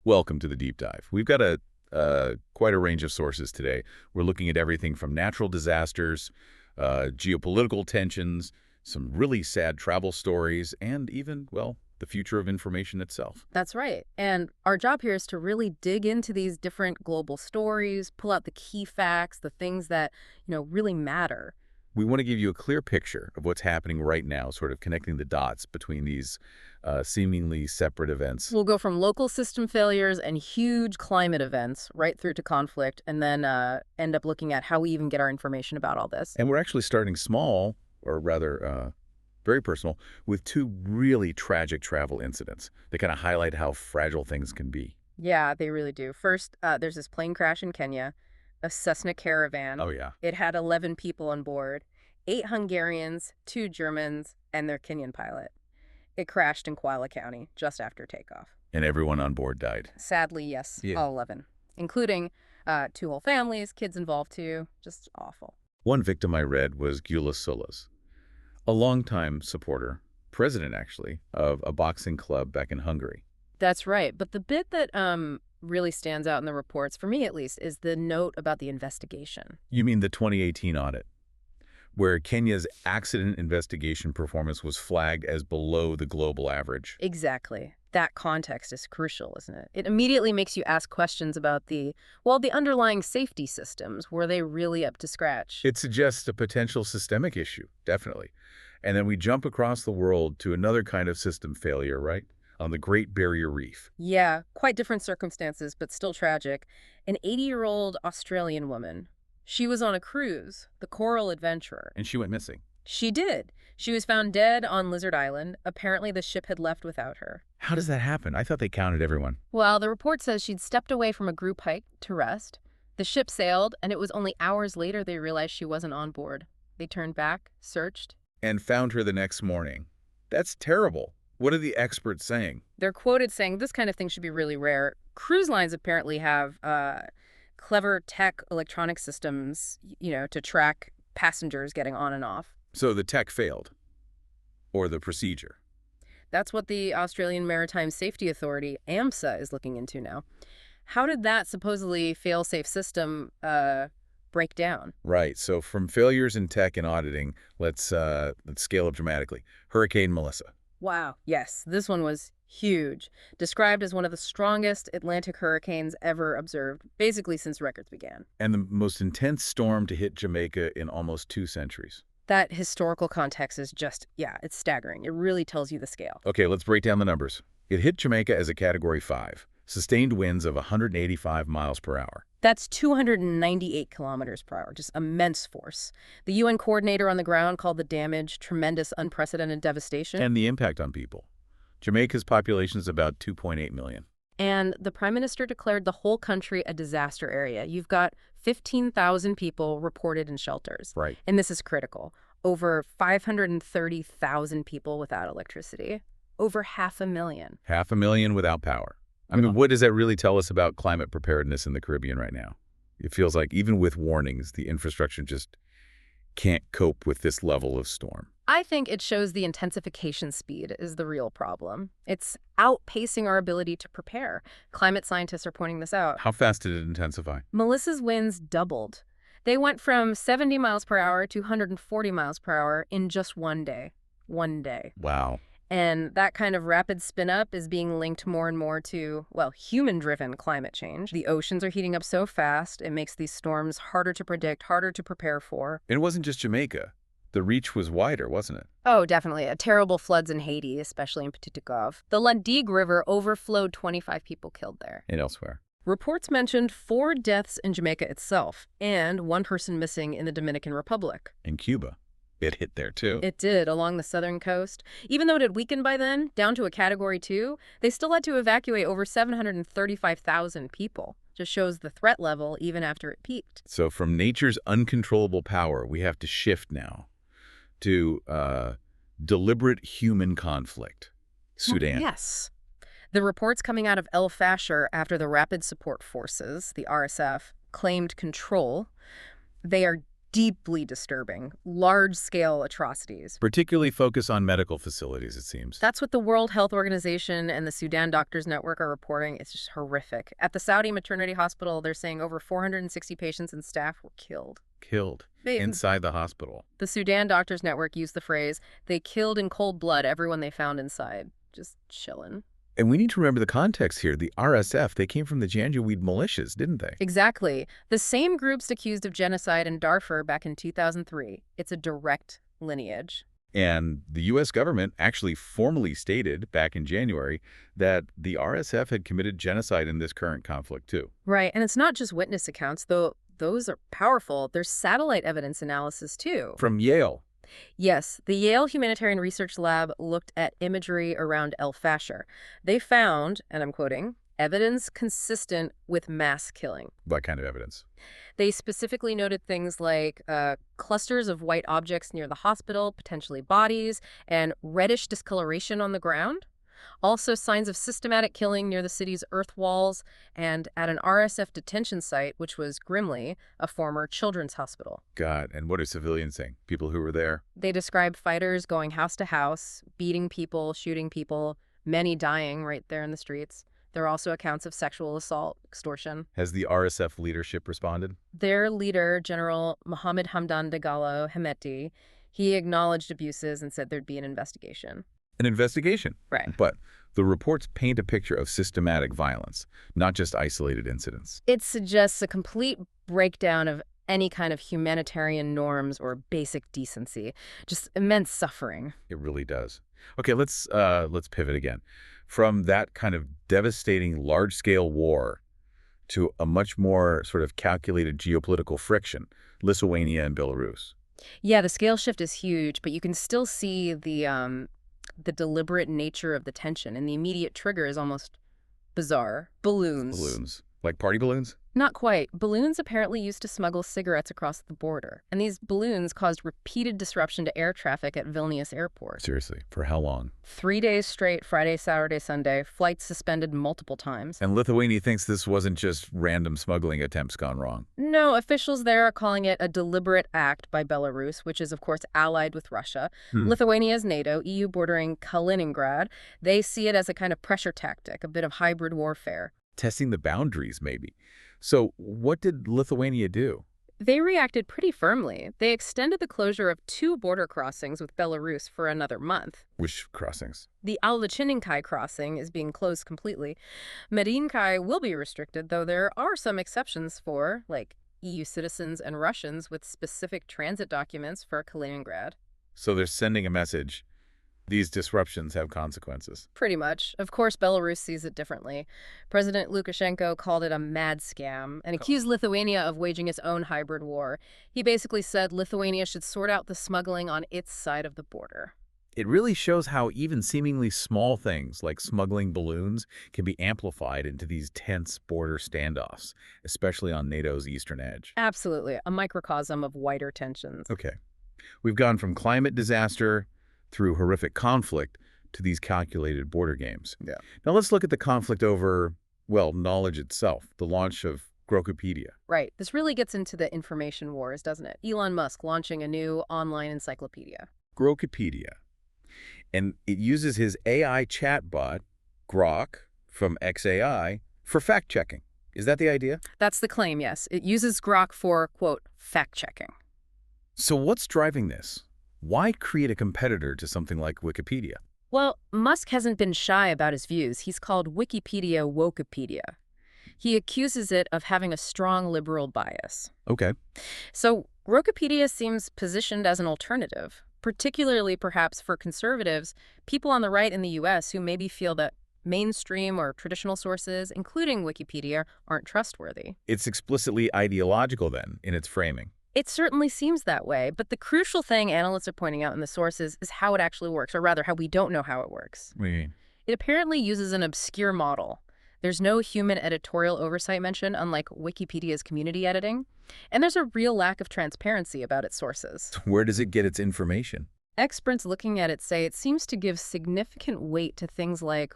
Welcome to the deep dive. We've got quite a range of sources today. We're looking at everything from natural disasters, geopolitical tensions, some really sad travel stories, and even, well, the future of information itself. That's right. And our job here is to really dig into these different global stories, pull out the key facts, the things that, really matter. We want to give you a clear picture of what's happening right now, sort of connecting the dots between these seemingly separate events. We'll go from local system failures and huge climate events right through to conflict, and then end up looking at how we even get our information about all this. And we're actually starting small, or rather very personal, with two really tragic travel incidents that kind of highlight how fragile things can be. Yeah, they really do. First, there's this plane crash in Kenya, a Cessna Caravan. Oh, yeah. It had 11 people on board, 8 Hungarians, 2 Germans, and their Kenyan pilot. It crashed in Kwale County just after takeoff. And everyone on board died. Sadly, yes, Yeah. all 11, including 2 whole families, kids involved too. Just awful. One victim I read was Gyula Sulas, a longtime supporter, president actually, of a boxing club back in Hungary. That's right. But the bit that really stands out in the reports, for me at least, is the note about the investigation. You mean the 2018 audit, where Kenya's accident investigation performance was flagged as below the global average? Exactly. That context is crucial, isn't it? It immediately makes you ask questions about the underlying safety systems. Were they really up to scratch? It suggests a potential systemic issue, definitely. And then we jump across the world to another kind of system failure, right? On the Great Barrier Reef. Yeah, quite different circumstances, but still tragic. An 80-year-old Australian woman. She was on a cruise, the Coral Adventurer. And she went missing. She did. She was found dead on Lizard Island. Apparently, the ship had left without her. How does that happen? I thought they counted everyone. Well, the report says she'd stepped away from a group hike to rest. The ship sailed, and it was only hours later they realized she wasn't on board. They turned back, searched. And found her the next morning. That's terrible. What are the experts saying? They're quoted saying this kind of thing should be really rare. Cruise lines apparently have clever tech electronic systems, to track passengers getting on and off. So the tech failed? Or the procedure? That's what the Australian Maritime Safety Authority, AMSA, is looking into now. How did that supposedly fail-safe system break down? Right. So from failures in tech and auditing, let's scale up dramatically. Hurricane Melissa. Wow. Yes, this one was huge. Described as one of the strongest Atlantic hurricanes ever observed, basically since records began. And the most intense storm to hit Jamaica in almost 2 centuries. That historical context is just, it's staggering. It really tells you the scale. Okay, let's break down the numbers. It hit Jamaica as a Category 5, sustained winds of 185 miles per hour. That's 298 kilometers per hour, just immense force. The UN coordinator on the ground called the damage tremendous, unprecedented devastation. And the impact on people. Jamaica's population is about 2.8 million. And the prime minister declared the whole country a disaster area. You've got 15,000 people reported in shelters. Right. And this is critical. Over 530,000 people without electricity. Over 500,000. 500,000 without power. I mean, what does that really tell us about climate preparedness in the Caribbean right now? It feels like even with warnings, the infrastructure just can't cope with this level of storm. I think it shows the intensification speed is the real problem. It's outpacing our ability to prepare. Climate scientists are pointing this out. How fast did it intensify? Melissa's winds doubled. They went from 70 miles per hour to 140 miles per hour in just one day. One day. Wow. And that kind of rapid spin-up is being linked more and more to, human-driven climate change. The oceans are heating up so fast, it makes these storms harder to predict, harder to prepare for. And it wasn't just Jamaica. The reach was wider, wasn't it? Oh, definitely. Terrible floods in Haiti, especially in Petit Gave. The Landigue River overflowed, 25 people killed there. And elsewhere. Reports mentioned 4 deaths in Jamaica itself, and 1 person missing in the Dominican Republic. In Cuba. It hit there, too. It did, along the southern coast. Even though it had weakened by then, down to a Category 2, they still had to evacuate over 735,000 people. Just shows the threat level even after it peaked. So from nature's uncontrollable power, we have to shift now to deliberate human conflict. Sudan. Yes. The reports coming out of El Fasher after the Rapid Support Forces, the RSF, claimed control. They are deeply disturbing, large-scale atrocities. Particularly focus on medical facilities, it seems. That's what the World Health Organization and the Sudan Doctors Network are reporting. It's just horrific. At the Saudi maternity hospital, they're saying over 460 patients and staff were killed. Killed inside the hospital. The Sudan Doctors Network used the phrase, they killed in cold blood everyone they found inside. Just chillin'. And we need to remember the context here. The RSF, they came from the Janjaweed militias, didn't they? Exactly. The same groups accused of genocide in Darfur back in 2003. It's a direct lineage. And the U.S. government actually formally stated back in January that the RSF had committed genocide in this current conflict, too. Right. And it's not just witness accounts, though those are powerful. There's satellite evidence analysis, too. From Yale. Yes, the Yale Humanitarian Research Lab looked at imagery around El Fasher. They found, and I'm quoting, evidence consistent with mass killing. What kind of evidence? They specifically noted things like clusters of white objects near the hospital, potentially bodies, and reddish discoloration on the ground. Also signs of systematic killing near the city's earth walls and at an RSF detention site, which was Grimley, a former children's hospital. God, and what are civilians saying? People who were there? They described fighters going house to house, beating people, shooting people, many dying right there in the streets. There are also accounts of sexual assault, extortion. Has the RSF leadership responded? Their leader, General Mohammed Hamdan Dagalo Hemeti, he acknowledged abuses and said there'd be an investigation. An investigation. Right. But the reports paint a picture of systematic violence, not just isolated incidents. It suggests a complete breakdown of any kind of humanitarian norms or basic decency. Just immense suffering. It really does. Okay, let's pivot again. From that kind of devastating large-scale war to a much more sort of calculated geopolitical friction, Lithuania and Belarus. Yeah, the scale shift is huge, but you can still see the deliberate nature of the tension, and the immediate trigger is almost bizarre. Balloons. Balloons. Like party balloons? Not quite. Balloons apparently used to smuggle cigarettes across the border, and these balloons caused repeated disruption to air traffic at Vilnius airport. Seriously, for how long? 3 days straight, Friday, Saturday, Sunday, flights suspended multiple times. And Lithuania thinks this wasn't just random smuggling attempts gone wrong. No, officials there are calling it a deliberate act by Belarus, which is, of course, allied with Russia. Lithuania's NATO, EU bordering Kaliningrad, they see it as a kind of pressure tactic, a bit of hybrid warfare. Testing the boundaries, maybe. So what did Lithuania do? They reacted pretty firmly. They extended the closure of 2 border crossings with Belarus for another month. Which crossings? The Alvachininkai crossing is being closed completely. Medinkai will be restricted, though there are some exceptions for, like, EU citizens and Russians with specific transit documents for Kaliningrad. So they're sending a message. These disruptions have consequences. Pretty much. Of course, Belarus sees it differently. President Lukashenko called it a mad scam and accused Lithuania of waging its own hybrid war. He basically said Lithuania should sort out the smuggling on its side of the border. It really shows how even seemingly small things like smuggling balloons can be amplified into these tense border standoffs, especially on NATO's eastern edge. Absolutely. A microcosm of wider tensions. Okay. We've gone from climate disaster through horrific conflict to these calculated border games. Yeah. Now let's look at the conflict over, well, knowledge itself, the launch of Grokipedia. Right. This really gets into the information wars, doesn't it? Elon Musk launching a new online encyclopedia. Grokipedia. And it uses his AI chatbot, Grok, from XAI, for fact-checking. Is that the idea? That's the claim, yes. It uses Grok for, quote, fact-checking. So what's driving this? Why create a competitor to something like Wikipedia? Well, Musk hasn't been shy about his views. He's called Wikipedia Wokepedia. He accuses it of having a strong liberal bias. Okay. So Grokipedia seems positioned as an alternative, particularly perhaps for conservatives, people on the right in the U.S. who maybe feel that mainstream or traditional sources, including Wikipedia, aren't trustworthy. It's explicitly ideological, then, in its framing. It certainly seems that way, but the crucial thing analysts are pointing out in the sources is how it actually works, or rather, how we don't know how it works. What do you mean? It apparently uses an obscure model. There's no human editorial oversight mentioned, unlike Wikipedia's community editing. And there's a real lack of transparency about its sources. Where does it get its information? Experts looking at it say it seems to give significant weight to things like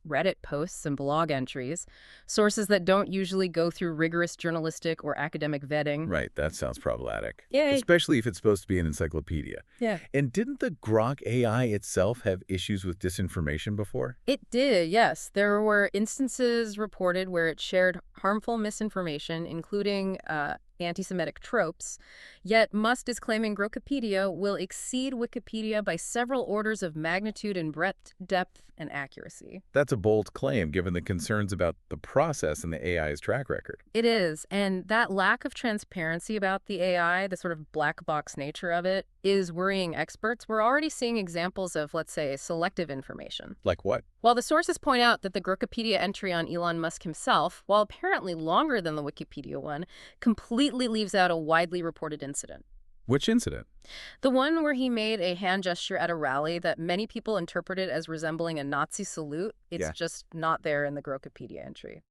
Reddit posts and blog entries, sources that don't usually go through rigorous journalistic or academic vetting. Right, that sounds problematic, Yay. especially if it's supposed to be an encyclopedia. Yeah. And didn't the Grok AI itself have issues with disinformation before? It did, yes. There were instances reported where it shared harmful misinformation, including anti-Semitic tropes. Yet Musk is claiming Grokipedia will exceed Wikipedia by several orders of magnitude in breadth, depth, and accuracy. That's a bold claim given the concerns about the process and the AI's track record. It is, and that lack of transparency about the AI, the sort of black box nature of it, is worrying experts. We're already seeing examples of, let's say, selective information. Like what? While the sources point out that the Grokipedia entry on Elon Musk himself, while apparently longer than the Wikipedia one, completely leaves out a widely reported incident. Which incident? The one where he made a hand gesture at a rally that many people interpreted as resembling a Nazi salute. It's Yeah. just not there in the Grokipedia entry.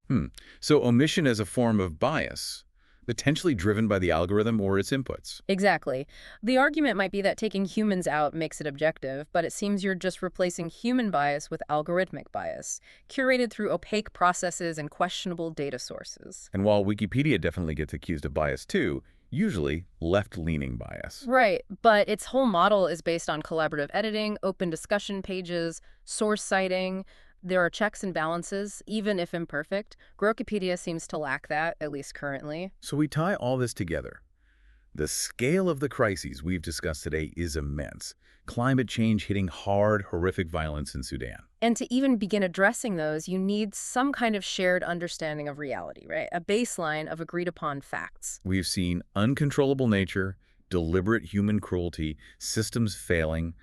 So omission as a form of bias, potentially driven by the algorithm or its inputs. Exactly. The argument might be that taking humans out makes it objective, but it seems you're just replacing human bias with algorithmic bias, curated through opaque processes and questionable data sources. And while Wikipedia definitely gets accused of bias too, usually left-leaning bias. Right, but its whole model is based on collaborative editing, open discussion pages, source citing. There are checks and balances, even if imperfect. Grokipedia seems to lack that, at least currently. So we tie all this together. The scale of the crises we've discussed today is immense. Climate change hitting hard, horrific violence in Sudan. And to even begin addressing those, you need some kind of shared understanding of reality, right? A baseline of agreed upon facts. We've seen uncontrollable nature, deliberate human cruelty, systems failing,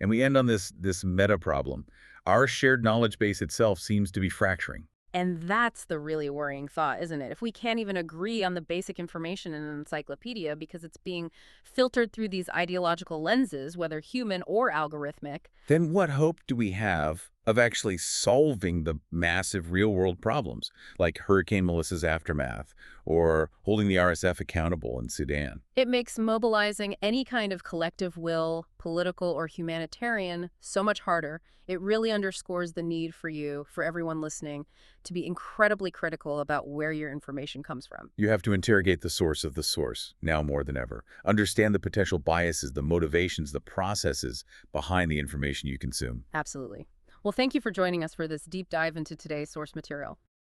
and we end on this meta problem. Our shared knowledge base itself seems to be fracturing. And that's the really worrying thought, isn't it? If we can't even agree on the basic information in an encyclopedia because it's being filtered through these ideological lenses, whether human or algorithmic. Then what hope do we have of actually solving the massive real-world problems, like Hurricane Melissa's aftermath, or holding the RSF accountable in Sudan? It makes mobilizing any kind of collective will, political or humanitarian, so much harder. It really underscores the need for you, for everyone listening, to be incredibly critical about where your information comes from. You have to interrogate the source of the source, now more than ever. Understand the potential biases, the motivations, the processes behind the information you consume. Absolutely. Well, thank you for joining us for this deep dive into today's source material.